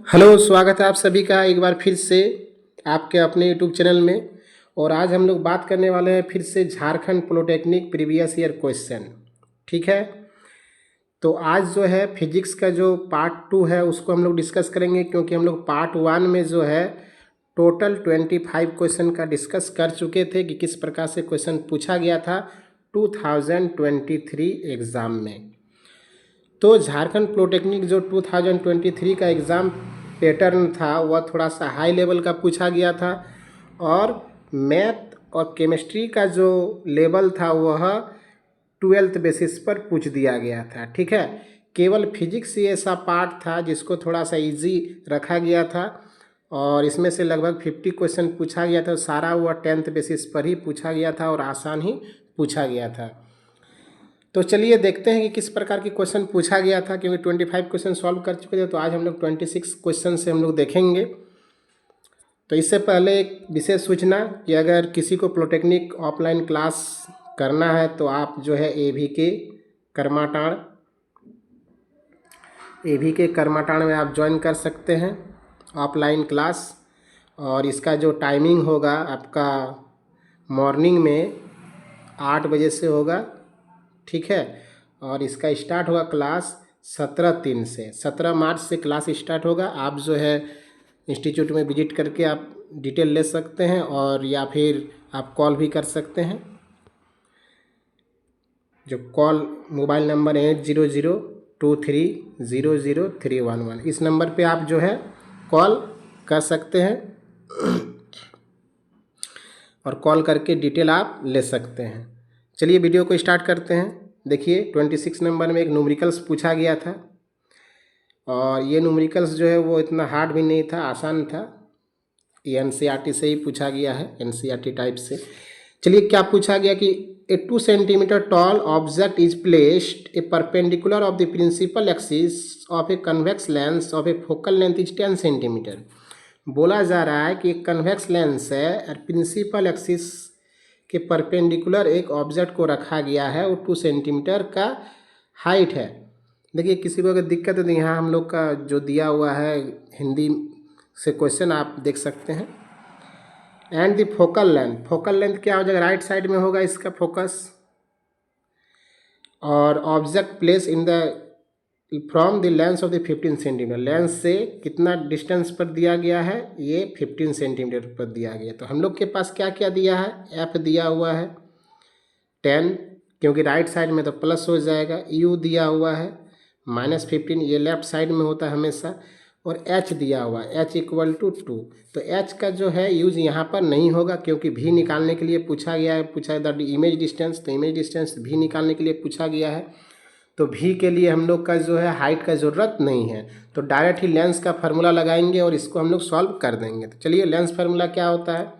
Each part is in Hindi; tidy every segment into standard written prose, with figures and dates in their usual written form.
हेलो, स्वागत है आप सभी का एक बार फिर से आपके अपने यूट्यूब चैनल में। और आज हम लोग बात करने वाले हैं फिर से Jharkhand polytechnic previous year question. ठीक है, तो आज जो है फिजिक्स का जो पार्ट 2 है उसको हम लोग डिस्कस करेंगे, क्योंकि हम लोग पार्ट 1 में जो है टोटल 25 क्वेश्चन का डिस्कस कर चुके थे कि किस प्रकार से क्वेश्चन पूछा गया था 2023 एग्ज़ाम में। तो झारखंड पॉलिटेक्निक जो 2023 का एग्ज़ाम पैटर्न था वह थोड़ा सा हाई लेवल का पूछा गया था, और मैथ और केमिस्ट्री का जो लेवल था वह 12th बेसिस पर पूछ दिया गया था। ठीक है, केवल फिजिक्स ही ऐसा पार्ट था जिसको थोड़ा सा इजी रखा गया था, और इसमें से लगभग 50 क्वेश्चन पूछा गया था। सारा वह 10th बेसिस पर ही पूछा गया था और आसान ही पूछा गया था। तो चलिए देखते हैं कि किस प्रकार के क्वेश्चन पूछा गया था, क्योंकि 25 क्वेश्चन सॉल्व कर चुके थे। तो आज हम लोग 26 क्वेश्चन से हम लोग देखेंगे। तो इससे पहले एक विशेष सूचना कि अगर किसी को पॉलिटेक्निक ऑफलाइन क्लास करना है तो आप जो है ए भी के करमाटाण में आप ज्वाइन कर सकते हैं ऑफलाइन क्लास। और इसका जो टाइमिंग होगा आपका मॉर्निंग में 8 बजे से होगा। ठीक है, और इसका स्टार्ट होगा क्लास 17/3 से, 17 मार्च से क्लास स्टार्ट होगा। आप जो है इंस्टीट्यूट में विजिट करके आप डिटेल ले सकते हैं, और या फिर आप कॉल भी कर सकते हैं। जो कॉल मोबाइल नंबर 8002300311, इस नंबर पे आप जो है कॉल कर सकते हैं और कॉल करके डिटेल आप ले सकते हैं। चलिए वीडियो को स्टार्ट करते हैं। देखिए 26 नंबर में एक न्यूमेरिकल्स पूछा गया था, और ये न्यूमेरिकल्स जो है वो इतना हार्ड भी नहीं था, आसान था। ये एनसीईआरटी से ही पूछा गया है, एनसीईआरटी टाइप से। चलिए क्या पूछा गया कि a 2 centimetre tall object is placed a perpendicular of the principal axis of a convex lens of a focal length is 10 centimetre. बोला जा रहा है कि एक कन्वेक्स लेंस है और प्रिंसिपल एक्सिस के परपेंडिकुलर एक ऑब्जेक्ट को रखा गया है, वो 2 सेंटीमीटर का हाइट है। देखिए किसी को अगर दिक्कत है तो यहाँ हम लोग का जो दिया हुआ है हिंदी से क्वेश्चन आप देख सकते हैं। एंड द फोकल लेंथ क्या हो जाएगा, राइट साइड में होगा इसका फोकस। और object place in the from the lens of the 15 centimetre, lens से कितना डिस्टेंस पर दिया गया है, ये 15 सेंटीमीटर पर दिया गया। तो हम लोग के पास क्या क्या दिया है, एफ दिया हुआ है 10, क्योंकि राइट साइड में तो प्लस हो जाएगा। यू दिया हुआ है -15, ये लेफ्ट साइड में होता है हमेशा। और एच दिया हुआ है एच = 2। तो एच का जो है यूज यहाँ पर नहीं होगा, क्योंकि भी निकालने के लिए पूछा गया है, पूछा द इमेज डिस्टेंस, तो इमेज डिस्टेंस भी निकालने के लिए पूछा गया है। तो भी के लिए हम लोग का जो है हाइट का ज़रूरत नहीं है, तो डायरेक्ट ही लेंस का फार्मूला लगाएंगे और इसको हम लोग सॉल्व कर देंगे। तो चलिए लेंस फार्मूला क्या होता है,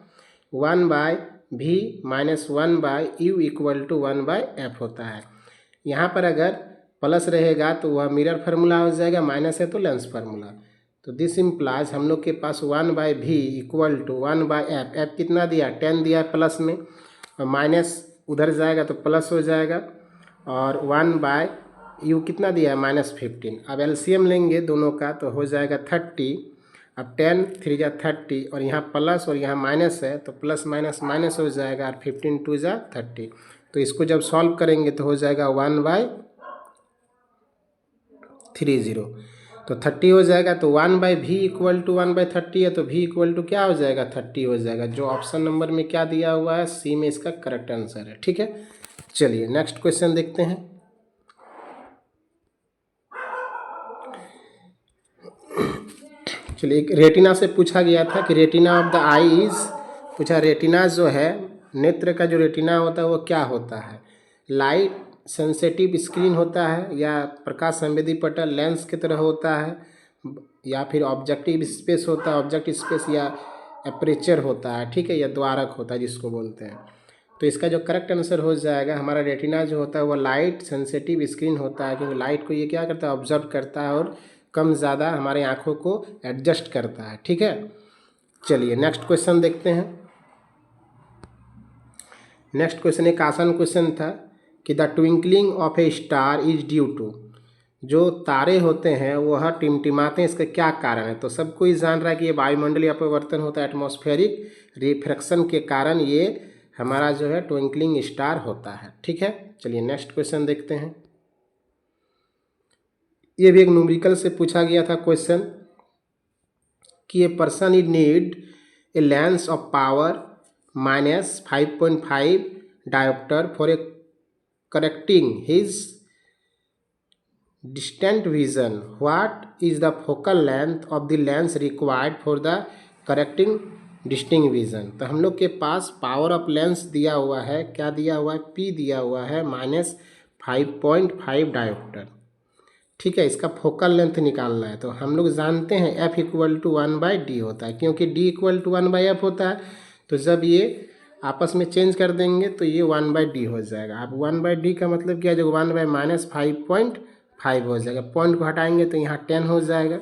1/v - 1/u = 1/f होता है। यहाँ पर अगर प्लस रहेगा तो वह मिरर फार्मूला हो जाएगा, माइनस है तो लेंस फार्मूला। तो दिस इम्प्लाइज हम लोग के पास 1/v = 1/f। एफ कितना दिया, 10 दिया प्लस में, और माइनस उधर जाएगा तो प्लस हो जाएगा। और 1/u कितना दिया है, -15। अब एलसीएम लेंगे दोनों का तो हो जाएगा 30। अब 10 3 जा 30, और यहाँ प्लस और यहाँ माइनस है तो प्लस माइनस माइनस हो जाएगा, और 15 2 जा 30। तो इसको जब सॉल्व करेंगे तो हो जाएगा 1/30। तो 30 हो जाएगा। तो 1/v = 1/30 है, तो v = क्या हो जाएगा, 30 हो जाएगा। जो ऑप्शन नंबर में क्या दिया हुआ है, सी में इसका करेक्ट आंसर है। ठीक है, चलिए नेक्स्ट क्वेश्चन देखते हैं। चलिए एक रेटिना से पूछा गया था कि रेटिना ऑफ द आईज, पूछा रेटिना जो है नेत्र का जो रेटिना होता है वो क्या होता है, लाइट सेंसिटिव स्क्रीन होता है, या प्रकाश संवेदी पटल लेंस की तरह होता है, या फिर ऑब्जेक्टिव स्पेस होता है, ऑब्जेक्ट स्पेस, या अपर्चर होता है। ठीक है, या द्वारक होता है जिसको बोलते हैं। तो इसका जो करेक्ट आंसर हो जाएगा, हमारा रेटिना जो होता है वो लाइट सेंसिटिव स्क्रीन होता है, क्योंकि लाइट को ये क्या करता है, ऑब्जर्व करता है और कम ज़्यादा हमारे आँखों को एडजस्ट करता है। ठीक है, चलिए नेक्स्ट क्वेश्चन देखते हैं। नेक्स्ट क्वेश्चन एक आसान क्वेश्चन था कि the twinkling of a star is due to, जो तारे होते हैं वह टिमटिमाते हैं, इसका क्या कारण है? तो सब कोई जान रहा है कि ये वायुमंडलीय अपवर्तन होता है, एटमॉस्फेरिक रिफ्रैक्शन के कारण ये हमारा जो है ट्विंकलिंग स्टार होता है। ठीक है, चलिए नेक्स्ट क्वेश्चन देखते हैं। ये भी एक न्यूमेरिकल से पूछा गया था क्वेश्चन कि a person is need a lens of power -5.5 dioptre for a correcting his distant vision. What is the focal length of the lens required for the correcting distinct vision? तो हम लोग के पास पावर ऑफ लेंस दिया हुआ है, क्या दिया हुआ है? P दिया हुआ है -5.5 डायोप्टर। ठीक है, इसका फोकल लेंथ निकालना है। तो हम लोग जानते हैं F = 1/d होता है, क्योंकि D = 1/f होता है। तो जब ये आपस में चेंज कर देंगे तो ये 1/d हो जाएगा। अब 1/d का मतलब क्या है? जो 1/-5.5 हो जाएगा, पॉइंट को हटाएंगे तो यहाँ 10 हो जाएगा।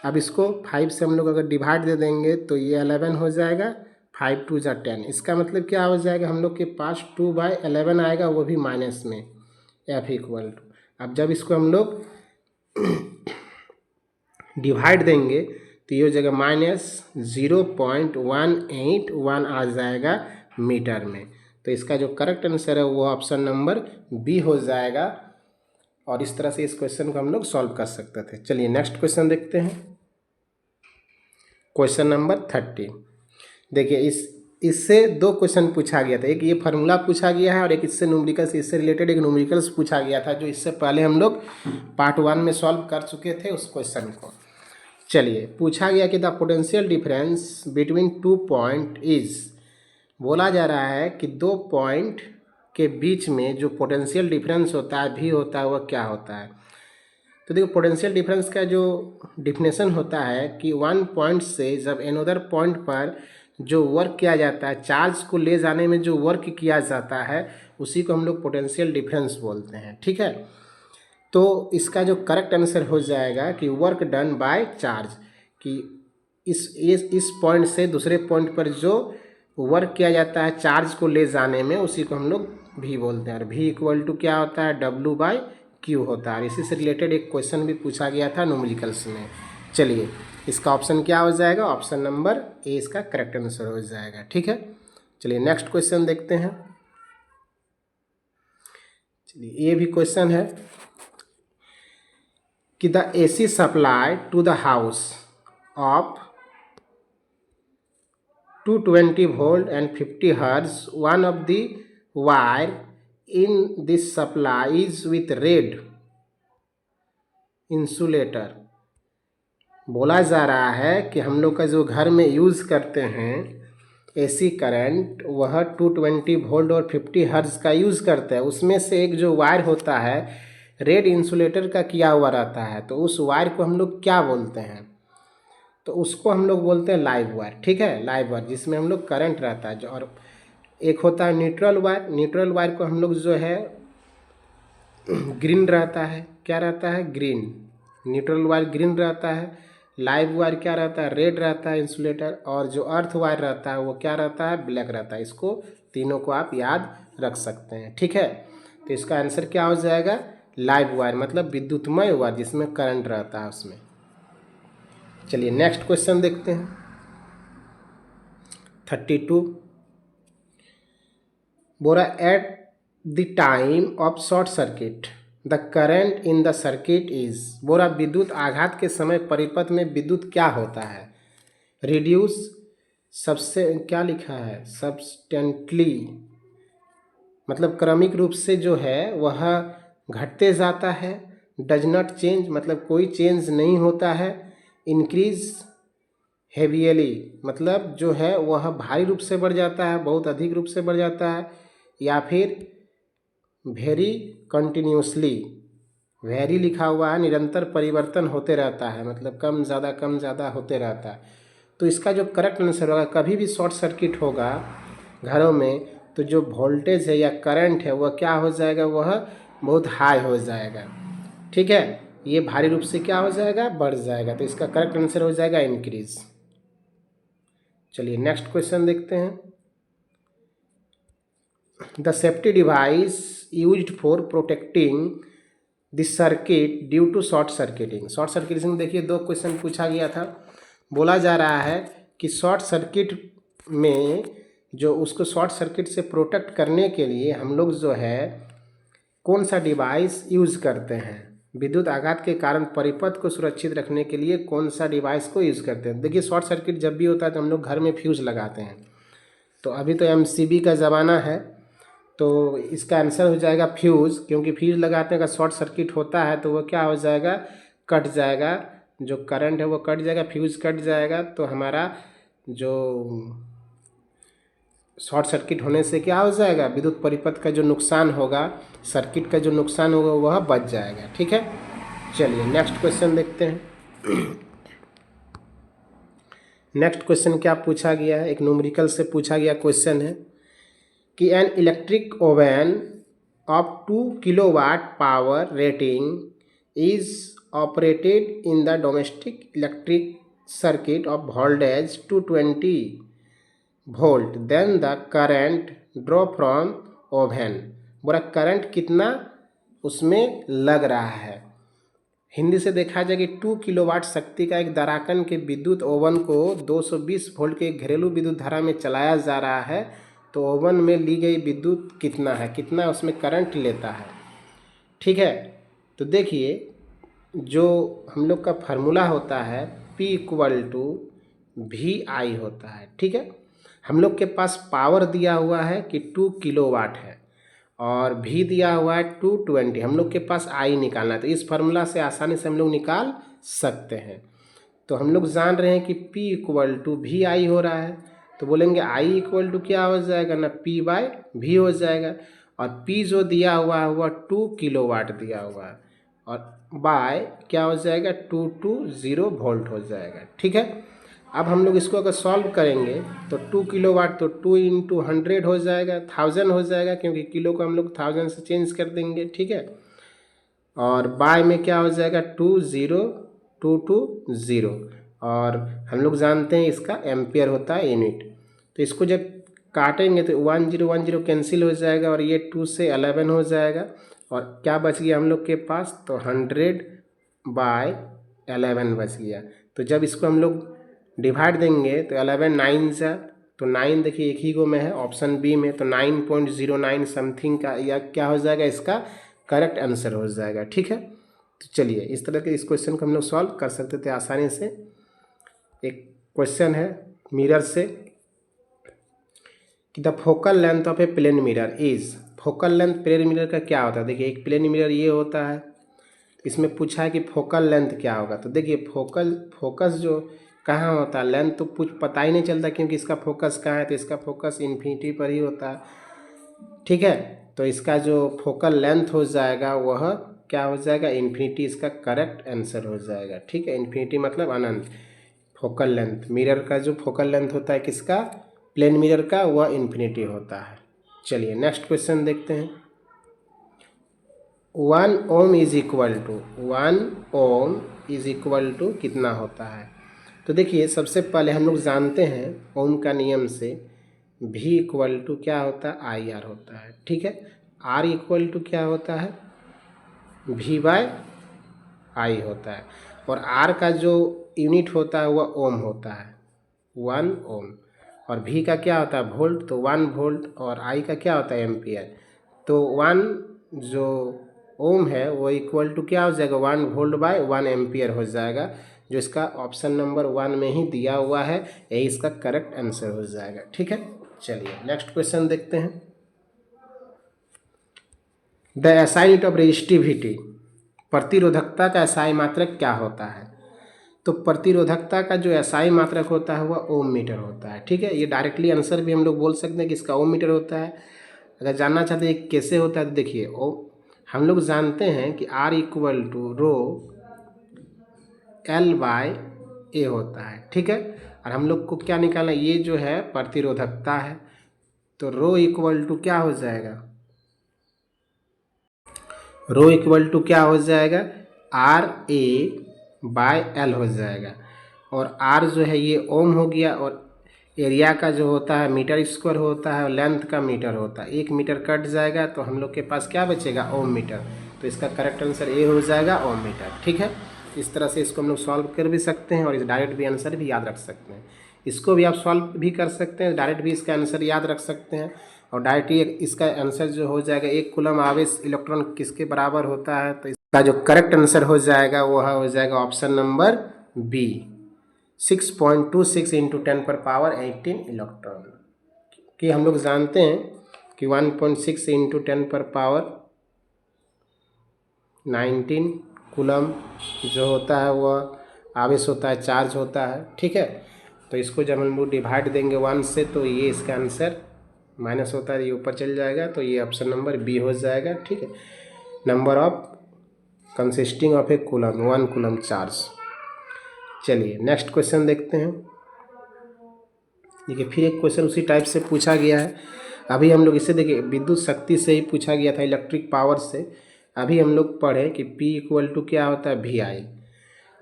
अब इसको 5 से हम लोग अगर डिवाइड दे देंगे तो ये 11 हो जाएगा, 5 2 जा 10। इसका मतलब क्या हो जाएगा? हम लोग के पास 2/11 आएगा, वो भी माइनस में, F = अब जब इसको हम लोग डिवाइड देंगे तो ये हो जाएगा -0.181 आ जाएगा मीटर में। तो इसका जो करेक्ट आंसर है वो ऑप्शन नंबर बी हो जाएगा। और इस तरह से इस क्वेश्चन को हम लोग सॉल्व कर सकते थे। चलिए नेक्स्ट क्वेश्चन देखते हैं, क्वेश्चन नंबर 30। देखिए इससे दो क्वेश्चन पूछा गया था, एक ये फार्मूला पूछा गया है और एक इससे न्यूमेरिकल्स, इससे रिलेटेड एक न्यूमेरिकल्स पूछा गया था जो इससे पहले हम लोग पार्ट 1 में सॉल्व कर चुके थे उस क्वेश्चन को। चलिए पूछा गया कि the potential difference between 2 point is, बोला जा रहा है कि दो पॉइंट के बीच में जो पोटेंशियल डिफरेंस होता है, भी होता है, वह क्या होता है? तो देखो पोटेंशियल डिफरेंस का जो डिफिनेशन होता है कि वन पॉइंट से जब एनोदर पॉइंट पर जो वर्क किया जाता है, चार्ज को ले जाने में जो वर्क किया जाता है, उसी को हम लोग पोटेंशियल डिफरेंस बोलते हैं। ठीक है, तो इसका जो करेक्ट आंसर हो जाएगा कि वर्क डन बाय चार्ज, कि इस पॉइंट से दूसरे पॉइंट पर जो वर्क किया जाता है चार्ज को ले जाने में, उसी को हम लोग भी बोलते हैं। और V = क्या होता है? W/Q होता है। इसी से रिलेटेड एक क्वेश्चन भी पूछा गया था न्यूमेरिकल्स में। चलिए इसका ऑप्शन क्या हो जाएगा? ऑप्शन नंबर ए इसका करेक्ट आंसर हो जाएगा। ठीक है, चलिए नेक्स्ट क्वेश्चन देखते हैं। चलिए ये भी क्वेश्चन है कि the AC supply to the house of 220 volt and 50 hertz, one of the wire in this supply is with red insulator। बोला जा रहा है कि हम लोग का जो घर में यूज़ करते हैं AC करंट, वह 220 वोल्ट और 50 हर्ट्ज का यूज़ करता है। उसमें से एक जो वायर होता है रेड इंसुलेटर का किया हुआ रहता है, तो उस वायर को हम लोग क्या बोलते हैं? तो उसको हम लोग बोलते हैं लाइव वायर। ठीक है, लाइव वायर जिसमें हम लोग करंट रहता है। जो और एक होता है न्यूट्रल वायर, न्यूट्रल वायर को हम लोग जो है ग्रीन रहता है, क्या रहता है? ग्रीन। न्यूट्रल वायर ग्रीन रहता है। लाइव वायर क्या रहता है? रेड रहता है इंसुलेटर। और जो अर्थ वायर रहता है वो क्या रहता है? ब्लैक रहता है। इसको तीनों को आप याद रख सकते हैं। ठीक है, तो इसका आंसर क्या हो जाएगा? लाइव वायर, मतलब विद्युतमय वायर जिसमें करंट रहता है उसमें। चलिए नेक्स्ट क्वेश्चन देखते हैं, 32। बोला at the time of short circuit the current in the circuit is, बोला विद्युत आघात के समय परिपथ में विद्युत क्या होता है? रिड्यूस, सबसे क्या लिखा है? सब्सटेंटली, मतलब क्रमिक रूप से जो है वह घटते जाता है। डज नॉट चेंज, मतलब कोई चेंज नहीं होता है। इंक्रीज हेवियली, मतलब जो है वह भारी रूप से बढ़ जाता है, बहुत अधिक रूप से बढ़ जाता है। या फिर वेरी कंटिन्यूसली, वेरी लिखा हुआ है, निरंतर परिवर्तन होते रहता है, मतलब कम ज़्यादा होते रहता है। तो इसका जो करेक्ट आंसर होगा, कभी भी शॉर्ट सर्किट होगा घरों में तो जो वोल्टेज है या करंट है वह क्या हो जाएगा? वह बहुत हाई हो जाएगा। ठीक है, ये भारी रूप से क्या हो जाएगा? बढ़ जाएगा। तो इसका करेक्ट आंसर हो जाएगा इंक्रीज। चलिए नेक्स्ट क्वेश्चन देखते हैं। The safety device used for protecting the circuit due to short circuiting. Short circuiting देखिए 2 क्वेश्चन पूछा गया था। बोला जा रहा है कि शॉर्ट सर्किट में जो उसको शॉर्ट सर्किट से प्रोटेक्ट करने के लिए हम लोग जो है कौन सा डिवाइस यूज़ करते हैं, विद्युत आघात के कारण परिपथ को सुरक्षित रखने के लिए कौन सा डिवाइस को यूज़ करते हैं। देखिए शॉर्ट सर्किट जब भी होता है तो हम लोग घर में फ्यूज़ लगाते हैं। तो अभी तो MCB का ज़माना है, तो इसका आंसर हो जाएगा फ्यूज़, क्योंकि फ्यूज़ लगाते हैं अगर शॉर्ट सर्किट होता है तो वो क्या हो जाएगा, कट जाएगा, जो करंट है वो कट जाएगा, फ्यूज़ कट जाएगा, तो हमारा जो शॉर्ट सर्किट होने से क्या हो जाएगा, विद्युत परिपथ का जो नुकसान होगा, सर्किट का जो नुकसान होगा वह बच जाएगा। ठीक है, चलिए नेक्स्ट क्वेश्चन देखते हैं। नेक्स्ट क्वेश्चन क्या पूछा गया है, एक न्यूमेरिकल से पूछा गया क्वेश्चन है कि an electric oven of 2 kilowatt power rating is operated in the domestic electric circuit of voltage 220 volt, then the current draw from oven. बोला करंट कितना उसमें लग रहा है। हिंदी से देखा जाए कि 2 किलोवाट शक्ति का एक दराकन के विद्युत ओवन को 220 वोल्ट के घरेलू विद्युत धारा में चलाया जा रहा है, तो ओवन में ली गई विद्युत कितना है, कितना उसमें करंट लेता है। ठीक है, तो देखिए जो हम लोग का फार्मूला होता है P = VI होता है। ठीक है, हम लोग के पास पावर दिया हुआ है कि 2 किलोवाट है और V दिया हुआ है 220, हम लोग के पास I निकालना है, तो इस फार्मूला से आसानी से हम लोग निकाल सकते हैं। तो हम लोग जान रहे हैं कि P = VI हो रहा है, तो बोलेंगे I = क्या हो जाएगा ना, P/V हो जाएगा, और P जो दिया हुआ है वह 2 किलोवाट दिया हुआ है, और बाय क्या हो जाएगा 220 वोल्ट हो जाएगा। ठीक है, अब हम लोग इसको अगर सॉल्व करेंगे तो 2 किलोवाट तो 2 × 100 हो जाएगा, 1000 हो जाएगा, क्योंकि किलो को हम लोग 1000 से चेंज कर देंगे। ठीक है, और बाय में क्या हो जाएगा 20220, और हम लोग जानते हैं इसका एम्पियर होता है यूनिट। तो इसको जब काटेंगे तो 1010 कैंसिल हो जाएगा, और ये 2 से 11 हो जाएगा, और क्या बच गया हम लोग के पास, तो 100/11 बच गया। तो जब इसको हम लोग डिवाइड देंगे तो 11 9 जा, तो 9 देखिए एक ही गो में है ऑप्शन बी में, तो 9.09 समथिंग का या क्या हो जाएगा, इसका करेक्ट आंसर हो जाएगा। ठीक है, तो चलिए इस तरह के इस क्वेश्चन को हम लोग सॉल्व कर सकते थे आसानी से। एक क्वेश्चन है मिरर से कि the focal length of a plane mirror is, focal length plane mirror का क्या होता है। देखिए एक प्लेन मिरर ये होता है, इसमें पूछा है कि फोकल लेंथ क्या होगा। तो देखिए फोकस जो कहाँ होता है, लेंथ तो कुछ पता ही नहीं चलता, क्योंकि इसका फोकस कहाँ है, तो इसका फोकस इन्फिनिटी पर ही होता है। ठीक है, तो इसका जो फोकल लेंथ हो जाएगा वह क्या हो जाएगा, इन्फिनिटी, इसका करेक्ट आंसर हो जाएगा। ठीक है, इन्फिनिटी मतलब अनंत। फोकल लेंथ मिरर का जो फोकल लेंथ होता है किसका, प्लेन मिरर का, वह इन्फिनिटी होता है। चलिए नेक्स्ट क्वेश्चन देखते हैं। 1 ओम इज इक्वल टू कितना होता है। तो देखिए सबसे पहले हम लोग जानते हैं ओम का नियम से V = क्या होता है, IR होता है। ठीक है, R = क्या होता है, V/I होता है, और R का जो यूनिट होता है वह ओम होता है, 1 ओम, और V का क्या होता है वोल्ट, तो 1 वोल्ट, और I का क्या होता है एम्पियर। तो 1 जो ओम है वो इक्वल टू क्या हो जाएगा, 1 वोल्ट/1 एम्पियर हो जाएगा, जो इसका ऑप्शन नंबर 1 में ही दिया हुआ है, यही इसका करेक्ट आंसर हो जाएगा। ठीक है, चलिए नेक्स्ट क्वेश्चन देखते हैं। The SI unit of resistivity, प्रतिरोधकता का SI मात्रक क्या होता है। तो प्रतिरोधकता का जो SI मात्रक होता है वह ओम मीटर होता है। ठीक है, ये डायरेक्टली आंसर भी हम लोग बोल सकते हैं कि इसका ओम मीटर होता है। अगर जानना चाहते हैं कैसे होता है तो देखिए हम लोग जानते हैं कि R = L/A होता है। ठीक है, और हम लोग को क्या निकालना है, ये जो है प्रतिरोधकता है, तो ρ क्या हो जाएगा, ρ क्या हो जाएगा, RA/L हो जाएगा, और R जो है ये ओम हो गया, और एरिया का जो होता है मीटर स्क्वायर होता है, और लेंथ का मीटर होता है, 1 मीटर कट जाएगा तो हम लोग के पास क्या बचेगा, ओम मीटर। तो इसका करेक्ट आंसर ए हो जाएगा ओहममीटर। ठीक है, इस तरह से इसको हम लोग सॉल्व कर भी सकते हैं और इस डायरेक्ट भी आंसर भी याद रख सकते हैं। इसको भी आप सॉल्व भी कर सकते हैं, डायरेक्ट भी इसका आंसर याद रख सकते हैं और डायरेक्ट ही इसका आंसर जो हो जाएगा 1 कूलम आवेश इलेक्ट्रॉन किसके बराबर होता है, तो इसका जो करेक्ट आंसर हो जाएगा वो हो जाएगा option number b, 6.26 into 10⁻18 electron. कि हम लोग जानते हैं कि 1.6 इंटू 10⁻19 कूलम जो होता है वह आवेश होता है, चार्ज होता है। ठीक है, तो इसको जब हम लोग डिवाइड देंगे 1 से तो ये इसका आंसर माइनस होता है, ये ऊपर चल जाएगा, तो ये ऑप्शन नंबर बी हो जाएगा। ठीक है, number of consisting of A coulomb 1 coulomb charge. चलिए नेक्स्ट क्वेश्चन देखते हैं। देखिए फिर एक क्वेश्चन उसी टाइप से पूछा गया है। अभी हम लोग इसे देखिए विद्युत शक्ति से ही पूछा गया था, इलेक्ट्रिक पावर से। अभी हम लोग पढ़े कि P इक्वल टू क्या होता है, VI।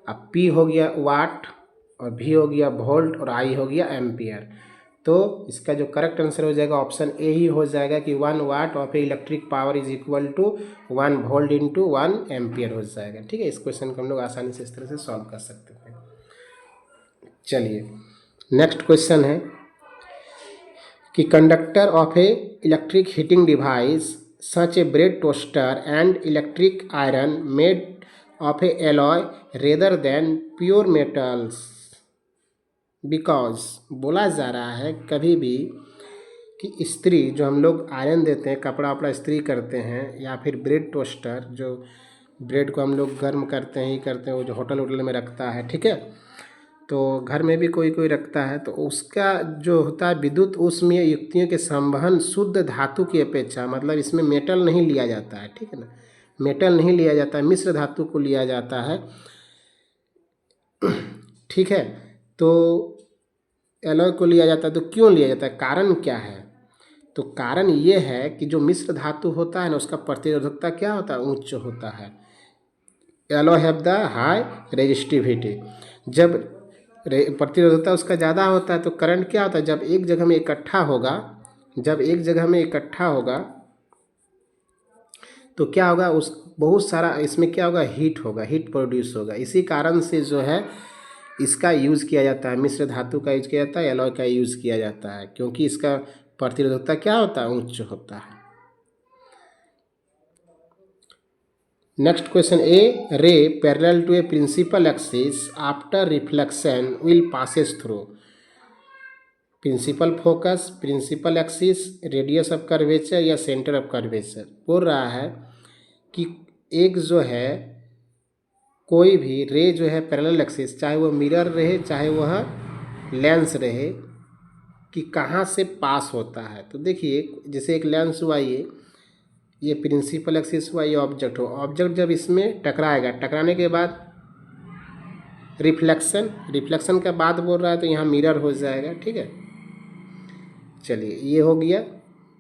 अब P हो गया वाट और V हो गया वोल्ट और I हो गया एम्पियर। तो इसका जो करेक्ट आंसर हो जाएगा ऑप्शन ए ही हो जाएगा कि 1 watt of a electric power is equal to 1 volt into 1 ampere हो जाएगा। ठीक है, इस क्वेश्चन को हम लोग आसानी से इस तरह से सॉल्व कर सकते हैं। चलिए नेक्स्ट क्वेश्चन है कि conductor of a electric heating device such A bread toaster and electric iron made of A alloy rather than pure metals, because बोला जा रहा है कभी भी कि इस्त्री जो हम लोग आयरन देते हैं, कपड़ा वपड़ा इस्त्री करते हैं, या फिर ब्रेड टोस्टर जो ब्रेड को हम लोग गर्म करते हैं ही करते हैं, वो जो होटल वोटल में रखता है। ठीक है, तो घर में भी कोई कोई रखता है, तो उसका जो होता है विद्युत उसमें युक्तियों के संवहन शुद्ध धातु की अपेक्षा, मतलब इसमें मेटल नहीं लिया जाता है। ठीक है ना, मेटल नहीं लिया जाता है, मिश्र धातु को लिया जाता है। ठीक है, तो एलॉय को लिया जाता है। तो क्यों लिया जाता है, कारण क्या है? तो कारण ये है कि जो मिश्र धातु होता है ना, उसका प्रतिरोधकता क्या होता है, उच्च होता है। Alloy have the high resistivity. जब प्रतिरोधकता उसका ज़्यादा होता है तो करंट क्या होता है, जब एक जगह में इकट्ठा होगा, तो क्या होगा, उस बहुत सारा इसमें क्या होगा, हीट होगा, हीट प्रोड्यूस होगा। इसी कारण से जो है इसका यूज़ किया जाता है, मिश्र धातु का यूज किया जाता है, एलॉय का यूज़ किया जाता है, क्योंकि इसका प्रतिरोधकता क्या होता है, उच्च होता है। Next question, a ray parallel to a principal axis after reflection will passes through principal focus, principal axis, radius of curvature या सेंटर ऑफ कर्वेचर। बोल रहा है कि एक जो है कोई भी रे जो है पैरेलल एक्सिस, चाहे वो मिरर रहे चाहे वह लेंस रहे, कि कहाँ से पास होता है। तो देखिए जैसे एक लेंस हुआ, ये प्रिंसिपल एक्सिस हुआ, ये ऑब्जेक्ट हो, ऑब्जेक्ट जब इसमें टकराएगा, टकराने के बाद रिफ्लेक्शन के बाद बोल रहा है तो यहाँ मिरर हो जाएगा। ठीक है, चलिए ये हो गया,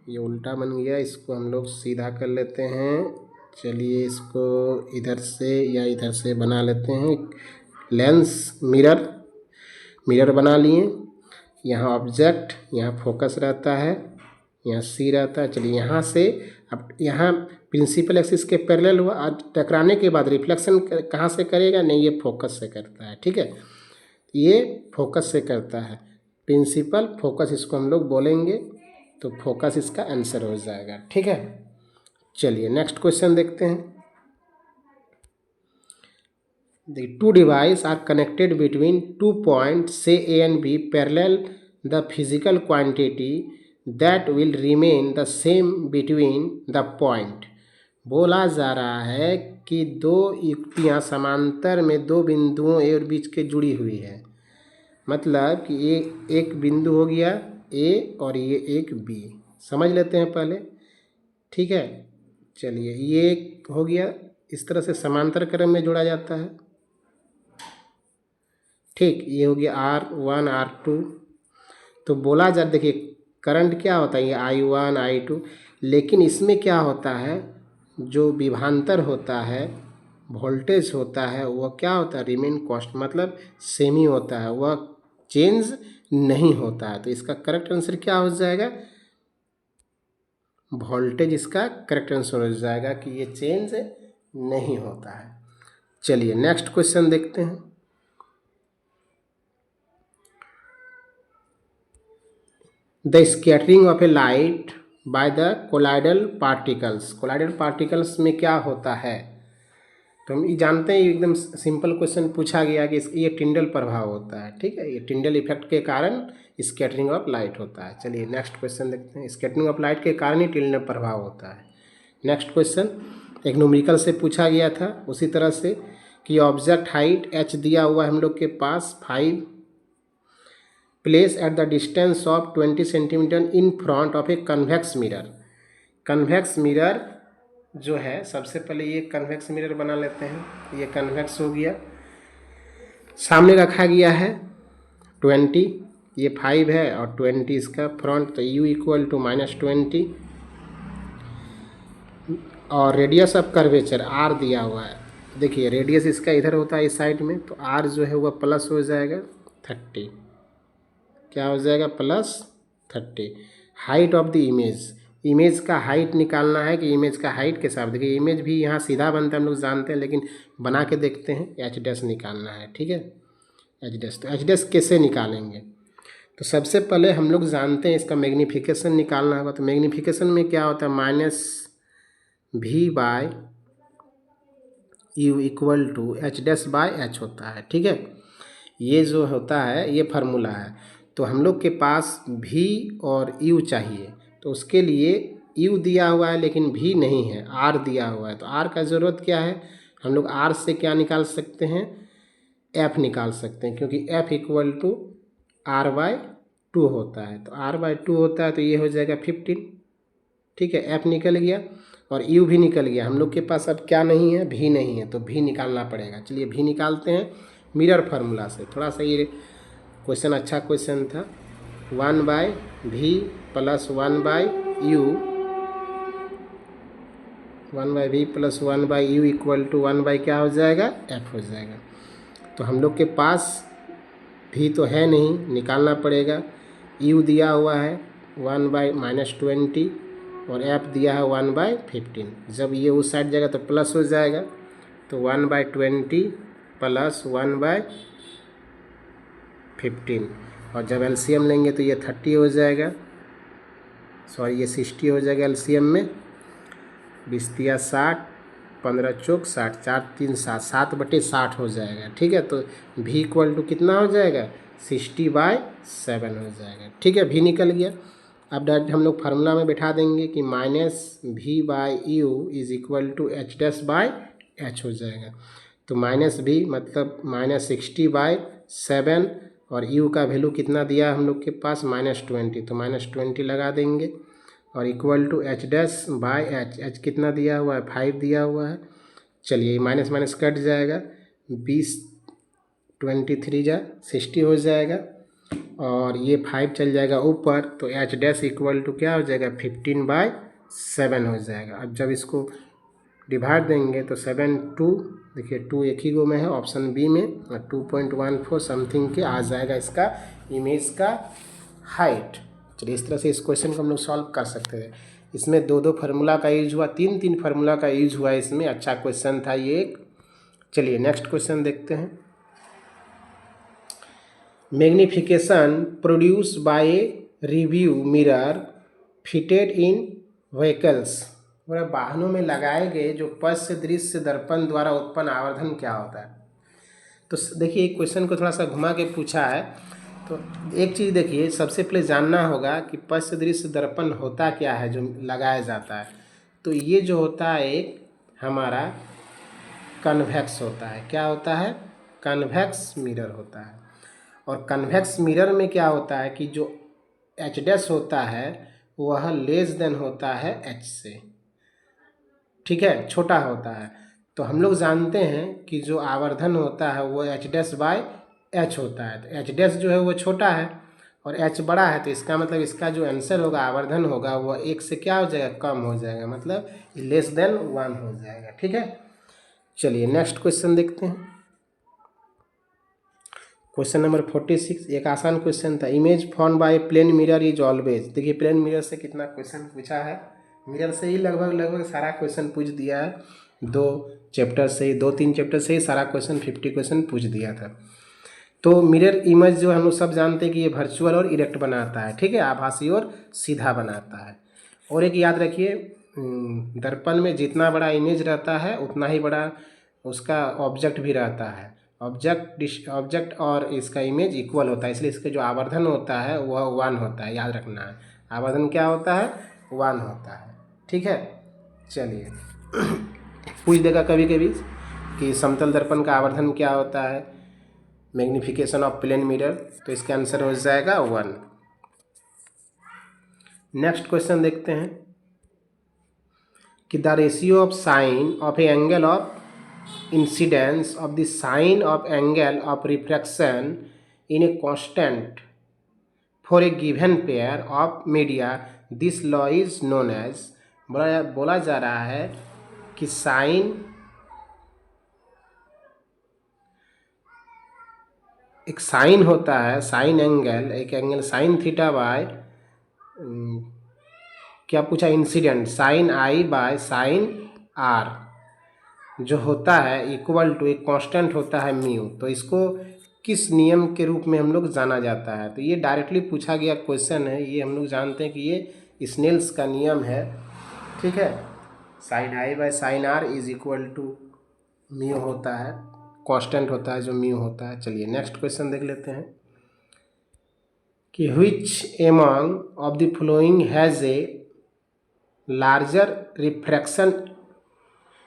ये उल्टा बन गया, इसको हम लोग सीधा कर लेते हैं। चलिए इसको इधर से या इधर से बना लेते हैं। लेंस मिरर बना लिए, यहाँ ऑब्जेक्ट, यहाँ फोकस रहता है, यहाँ सी रहता है। चलिए यहाँ से अब यहाँ प्रिंसिपल एक्सिस के पैरेलल हुआ, टकराने के बाद रिफ्लेक्शन कहाँ से करेगा, नहीं ये फोकस से करता है। ठीक है, ये फोकस से करता है, प्रिंसिपल फोकस इसको हम लोग बोलेंगे, तो फोकस इसका आंसर हो जाएगा। ठीक है, चलिए नेक्स्ट क्वेश्चन देखते हैं। The two devices are connected between 2 points, say A and B, parallel. The physical quantity that will remain the same between the point. बोला जा रहा है कि दो युक्तियाँ समांतर में दो बिंदुओं ए और बीच के जुड़ी हुई है। मतलब कि ये एक बिंदु हो गया ए और ये एक बी, समझ लेते हैं पहले। ठीक है, चलिए ये हो गया, इस तरह से समांतर क्रम में जोड़ा जाता है। ठीक, ये हो गया R1 R2। तो बोला जा, देखिए करंट क्या होता है, ये I1 I2, लेकिन इसमें क्या होता है, जो विभवांतर होता है, वोल्टेज होता है, वह क्या होता है, रिमेन कांस्टेंट, मतलब सेम ही होता है, वह चेंज नहीं होता है। तो इसका करेक्ट आंसर क्या हो जाएगा, वोल्टेज इसका करेक्ट आंसर हो जाएगा कि ये चेंज नहीं होता है। चलिए नेक्स्ट क्वेश्चन देखते हैं। The scattering of A light by the colloidal particles. Colloidal particles में क्या होता है? तो हम ये जानते हैं, एकदम सिंपल क्वेश्चन पूछा गया कि ये टिंडल प्रभाव होता है। ठीक है, ये टिंडल इफेक्ट के कारण स्कैटरिंग ऑफ लाइट होता है। चलिए नेक्स्ट क्वेश्चन देखते हैं। स्कैटरिंग ऑफ लाइट के कारण ही टिंडल प्रभाव होता है। नेक्स्ट क्वेश्चन एक न्यूमेरिकल से पूछा गया था, उसी तरह से कि ऑब्जेक्ट हाइट h दिया हुआ है हम लोग के पास 5, place at the distance of 20 centimetre in front of a convex mirror. Convex mirror जो है, सबसे पहले ये कन्वेक्स मिरर बना लेते हैं। ये कन्वेक्स हो गया, सामने रखा गया है 20, ये 5 है और 20 इसका फ्रंट, तो u इक्वल टू -20 और रेडियस ऑफ कर्वेचर r दिया हुआ है। देखिए रेडियस इसका इधर होता है इस साइड में, तो r जो है वह प्लस हो जाएगा 30। क्या हो जाएगा? +30। Height of the image, image का हाइट निकालना है कि इमेज का हाइट के साथ। देखिए इमेज भी यहाँ सीधा बनता है, हम लोग जानते हैं, लेकिन बना के देखते हैं। एच डैश निकालना है, ठीक है, एच डैश। तो एच डैश कैसे निकालेंगे? तो सबसे पहले हम लोग जानते हैं इसका मैग्नीफिकेशन निकालना होगा। तो मैग्नीफिकेशन में क्या होता है? -v/u equal to H dash by H होता है। ठीक है, ये जो होता है ये फार्मूला है। तो हम लोग के पास v और u चाहिए, तो उसके लिए u दिया हुआ है लेकिन v नहीं है, r दिया हुआ है। तो r का ज़रूरत क्या है? हम लोग r से क्या निकाल सकते हैं? f निकाल सकते हैं, क्योंकि f इक्वल टू r/2 होता है। तो r/2 होता है, तो ये हो जाएगा 15। ठीक है, f निकल गया और u भी निकल गया। हम लोग के पास अब क्या नहीं है? v नहीं है, तो v निकालना पड़ेगा। चलिए v निकालते हैं मिरर फार्मूला से। थोड़ा सा ये क्वेश्चन अच्छा क्वेश्चन था। 1/v plus 1/u, 1/v plus 1/u equal to 1/ क्या हो जाएगा? f हो जाएगा। तो हम लोग के पास v तो है नहीं, निकालना पड़ेगा। u दिया हुआ है 1/-20 और f दिया है 1/15। जब ये उस साइड जाएगा तो प्लस हो जाएगा, तो 1/20 प्लस 1/15, और जब एलसीएम लेंगे तो ये 30 हो जाएगा, सॉरी ये 60 हो जाएगा एलसीएम में। 20×3 = 60, 15 चौक 60, 4 3 7, 7/60 हो जाएगा। ठीक है, तो v इक्वल टू कितना हो जाएगा? 60/7 हो जाएगा। ठीक है, v निकल गया। अब डायरेक्ट हम लोग फार्मूला में बैठा देंगे कि -v/u is equal to h dash by h हो जाएगा। तो -v मतलब -60/7 और u का वैल्यू कितना दिया हम लोग के पास? -20, तो -20 लगा देंगे और equal to h dash by h। h कितना दिया हुआ है? 5 दिया हुआ है। चलिए माइनस माइनस कट जाएगा, 20×23 = 60 हो जाएगा और ये 5 चल जाएगा ऊपर, तो h डैश इक्वल टू क्या हो जाएगा? 15/7 हो जाएगा। अब जब इसको डिवाइड देंगे तो 7 2, देखिए 2 एक ही गो में है ऑप्शन बी में, और 2.14 समथिंग के आ जाएगा इसका इमेज का हाइट। चलिए इस तरह से इस क्वेश्चन को हम लोग सॉल्व कर सकते हैं। इसमें 2-2 फार्मूला का यूज हुआ, 3-3 फार्मूला का यूज हुआ इसमें। अच्छा क्वेश्चन था ये एक। चलिए नेक्स्ट क्वेश्चन देखते हैं। Magnification produce by review mirror fitted in vehicles. वाहनों में लगाए गए जो पश्च दृश्य दर्पण द्वारा उत्पन्न आवर्धन क्या होता है? तो देखिए क्वेश्चन को थोड़ा सा घुमा के पूछा है। तो एक चीज़ देखिए, सबसे पहले जानना होगा कि पश्च दृश्य दर्पण होता क्या है जो लगाया जाता है। तो ये जो होता है एक हमारा कन्वेक्स होता है। क्या होता है? कन्वेक्स मिरर होता है। और कन्वेक्स मिरर में क्या होता है कि जो एच डैश होता है वह लेस देन होता है एच से। ठीक है, छोटा होता है। तो हम लोग जानते हैं कि जो आवर्धन होता है वो एच डैश बाय एच होता है। तो एच डैश जो है वो छोटा है और एच बड़ा है, तो इसका मतलब इसका जो आंसर होगा, आवर्धन होगा, वो 1 से क्या हो जाएगा? कम हो जाएगा, मतलब लेस देन 1 हो जाएगा। ठीक है, चलिए नेक्स्ट क्वेश्चन देखते हैं। क्वेश्चन नंबर 46 एक आसान क्वेश्चन था। Image form by plane mirror is always. देखिए प्लेन मिरर से कितना क्वेश्चन पूछा है, मिरर से ही लगभग सारा क्वेश्चन पूछ दिया है। दो चैप्टर से ही, 2-3 चैप्टर से ही सारा क्वेश्चन 50 क्वेश्चन पूछ दिया था। तो मिरर इमेज जो हम लोग सब जानते हैं कि ये वर्चुअल और इरेक्ट बनाता है, ठीक है, आभासी और सीधा बनाता है। और एक याद रखिए, दर्पण में जितना बड़ा इमेज रहता है उतना ही बड़ा उसका ऑब्जेक्ट भी रहता है। ऑब्जेक्ट और इसका इमेज इक्वल होता है, इसलिए इसका जो आवर्धन होता है वह 1 होता है, याद रखना है। आवर्धन क्या होता है? 1 होता है, ठीक है। चलिए पूछ देगा कभी कभी कि समतल दर्पण का आवर्धन क्या होता है, मैग्निफिकेशन ऑफ प्लेन मिरर, तो इसका आंसर हो जाएगा 1। नेक्स्ट क्वेश्चन देखते हैं कि the ratio of sine of A angle of incidence of the sine of angle of refraction in a constant for a given pair of media, this law is known as, बोला जा रहा है कि साइन एक साइन होता है, साइन एंगल, एक एंगल साइन थीटा बाय क्या पूछा, incident sine I by sine R जो होता है इक्वल टू एक कांस्टेंट होता है म्यू। तो इसको किस नियम के रूप में हम लोग जाना जाता है? तो ये डायरेक्टली पूछा गया क्वेश्चन है, ये हम लोग जानते हैं कि ये स्नेल्स का नियम है, ठीक है। Sine I by sine R is equal to mu होता है, कांस्टेंट होता है जो म्यू होता है। चलिए नेक्स्ट क्वेश्चन देख लेते हैं कि which among of the following has a larger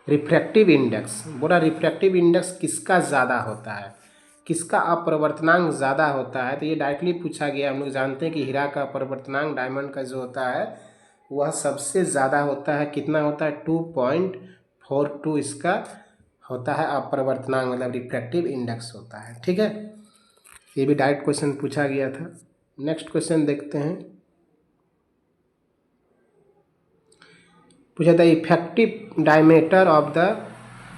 refractive index. बोला रिफ्रैक्टिव इंडेक्स किसका ज़्यादा होता है, किसका अपवर्तनांक ज़्यादा होता है? तो ये डायरेक्टली पूछा गया। हम लोग जानते हैं कि हीरा का अपवर्तनांक डायमंड का जो होता है वह सबसे ज़्यादा होता है, कितना होता है? 2.42 इसका होता है अपवर्तनांक, मतलब रिफ्रैक्टिव इंडेक्स होता है, ठीक है। ये भी डायरेक्ट क्वेश्चन पूछा गया था। नेक्स्ट क्वेश्चन देखते हैं, पूछा था effective diameter of the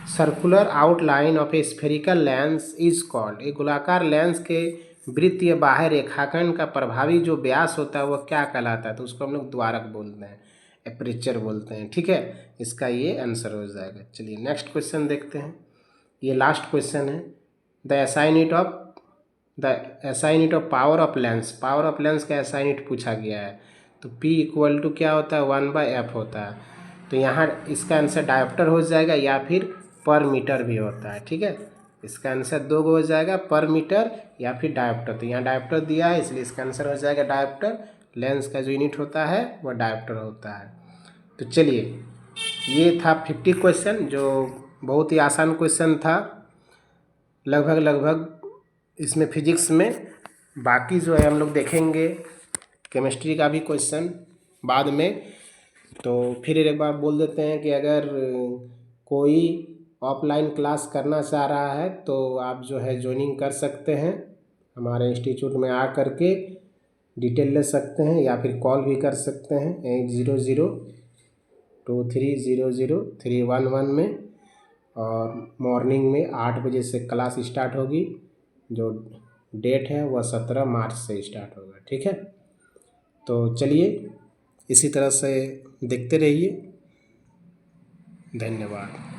circular outline of A spherical lens is called. एक गोलाकार लेंस के वृत्तीय बाह्य रेखाखंड का प्रभावी जो व्यास होता है वह क्या कहलाता है? तो उसको हम लोग द्वारक बोलते हैं, एपरेचर बोलते हैं, ठीक है। इसका ये आंसर हो जाएगा। चलिए नेक्स्ट क्वेश्चन देखते हैं, ये लास्ट क्वेश्चन है। The SI unit of power of lens, power of lens का एसआई यूनिट पूछा गया है। तो P इक्वल टू क्या होता है? 1/f होता है। तो यहाँ इसका आंसर डायोप्टर हो जाएगा या फिर पर मीटर भी होता है, ठीक है। इसका आंसर 2 हो जाएगा, पर मीटर या फिर डायोप्टर। तो यहाँ डायोप्टर दिया है इसलिए इसका आंसर हो जाएगा डायोप्टर। लेंस का जो यूनिट होता है वह डायोप्टर होता है। तो चलिए ये था 50 क्वेश्चन, जो बहुत ही आसान क्वेश्चन था लगभग इसमें फिजिक्स में। बाकी जो है हम लोग देखेंगे केमिस्ट्री का भी क्वेश्चन बाद में। तो फिर एक बार बोल देते हैं कि अगर कोई ऑफलाइन क्लास करना चाह रहा है तो आप जो है ज्वाइनिंग कर सकते हैं, हमारे इंस्टीट्यूट में आ कर के डिटेल ले सकते हैं या फिर कॉल भी कर सकते हैं 800-2300-311 में। और मॉर्निंग में 8 बजे से क्लास स्टार्ट होगी, जो डेट है वह 17 मार्च से स्टार्ट होगा, ठीक है। तो चलिए इसी तरह से देखते रहिए, धन्यवाद।